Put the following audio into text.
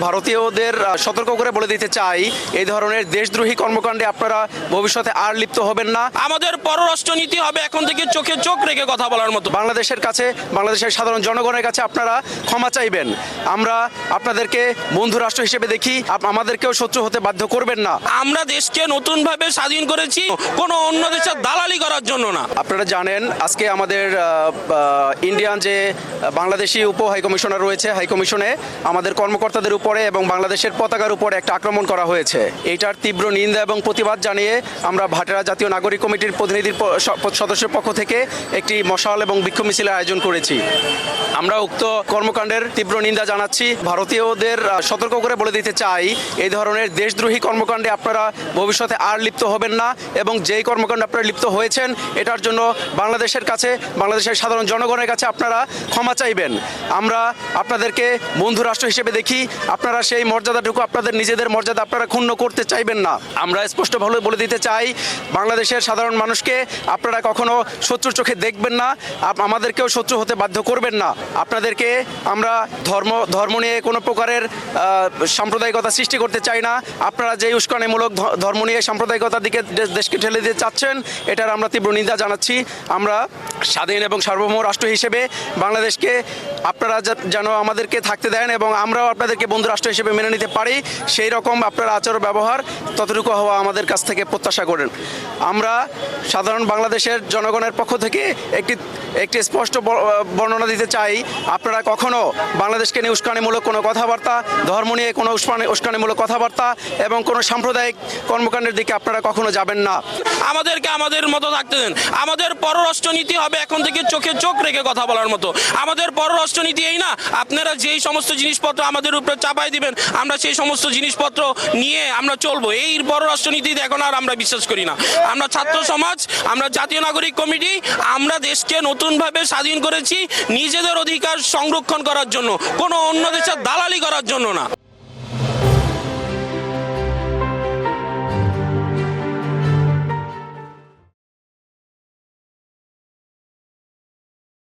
ভারতীয়দের সতর্ক করে বলে দিতে চাই, এই ধরনের দেশদ্রোহী কর্মকাণ্ডে আপনারা ভবিষ্যতে আর লিপ্ত হবেন না। আমাদের পররাষ্ট্রনীতি হবে এখন থেকে চোখে চোখ রেখে কথা বলার মতো। বাংলাদেশের কাছে, বাংলাদেশের সাধারণ জনগণের কাছে আপনারা ক্ষমা চাইবেন। আমরা আপনাদেরকে বন্ধু রাষ্ট্র হিসেবে দেখি, আমাদেরকেও শত্রু হতে বাধ্য করবেন না। আমরা দেশকে নতুনভাবে স্বাধীন করেছি কোনো অন্য দেশের দালালি করার জন্য না। আপনারা জানেন আজকে আমাদের ইন্ডিয়ান যে বাংলাদেশি উপ হাইকমিশনার রয়েছে, হাইকমিশনে আমাদের কর্মকর্তাদের উপরে এবং বাংলাদেশের পতাকার উপরে একটা আক্রমণ করা হয়েছে। এইটার তীব্র নিন্দা এবং প্রতিবাদ জানিয়ে আমরা ভাটেরা জাতীয় নাগরিক কমিটির প্রতিনিধির সদস্যের পক্ষ থেকে একটি মশাল এবং বিক্ষোভ মিছিলের আয়োজন করেছি। আমরা উক্ত কর্মকাণ্ডের তীব্র নিন্দা জানাচ্ছি। ভারতীয়দের সতর্ক করে বলে দিতে চাই, এই ধরনের দেশদ্রোহী কর্মকাণ্ডে আপনারা ভবিষ্যতে আর লিপ্ত হবেন না এবং যেই কর্মকাণ্ডে আপনারা লিপ্ত হয়েছেন এটার জন্য বাংলাদেশের কাছে, বাংলাদেশের সাধারণ জনগণের কাছে আপনারা ক্ষমা চাইবেন। আমরা আপনাদেরকে বন্ধু রাষ্ট্র হিসেবে দেখি, আপনারা সেই মর্যাদাটুকু, আপনাদের নিজেদের মর্যাদা আপনারা ক্ষুণ্ণ করতে চাইবেন না। আমরা স্পষ্টভাবে বলে দিতে চাই, বাংলাদেশের সাধারণ মানুষকে আপনারা কখনো শত্রুর চোখে দেখবেন না, আমাদেরকেও শত্রু হতে বাধ্য করবেন না। আপনাদেরকে আমরা ধর্ম নিয়ে কোনো প্রকারের সাম্প্রদায়িকতা সৃষ্টি করতে চাই না। আপনারা যেই উস্কানিমূলক ধর্ম নিয়ে সাম্প্রদায়িকতার দিকে দেশকে ঠেলে দিতে চাচ্ছেন, এটার আমরা তীব্র নিন্দা জানাচ্ছি। আমরা স্বাধীন এবং সার্বভৌম রাষ্ট্র হিসেবে বাংলাদেশকে আপনারা যেন আমাদেরকে থাকতে দেন এবং আমরাও আপনাদেরকে বন্ধু রাষ্ট্র হিসেবে মেনে নিতে পারি, সেই রকম আপনারা আচরণ ব্যবহার ততটুকু হওয়া আমাদের কাছ থেকে প্রত্যাশা করেন। আমরা সাধারণ বাংলাদেশের জনগণের পক্ষ থেকে একটি স্পষ্ট বর্ণনা দিতে চাই, আপনারা কখনো বাংলাদেশকে নিয়ে উস্কানিমূলক কোনো কথাবার্তা, ধর্ম নিয়ে কোনো উস্কানিমূলক কথাবার্তা এবং কোনো সাম্প্রদায়িক কর্মকাণ্ডের দিকে আপনারা কখনো যাবেন না। আমাদেরকে আমাদের মতো থাকতে দেন। আমাদের পররাষ্ট্রনীতি হবে এখন থেকে চোখে চোখ রেখে কথা বলার মতো। আমাদের পররাষ্ট্রনীতি এই না আপনারা যেই সমস্ত জিনিসপত্র আমাদের উপরে চাপাই দিবেন, আমরা সেই সমস্ত জিনিসপত্র নিয়ে আমরা চলবো। এই পররাষ্ট্রনীতিতে এখন আর আমরা বিশ্বাস করি না। আমরা ছাত্র সমাজ, আমরা জাতীয় নাগরিক কমিটি, আমরা দেশকে নতুনভাবে স্বাধীন করেছি নিজেদের অধিকার সংরক্ষণ করার জন্য, কোনো অন্য দেশের দালালি করার জন্য না।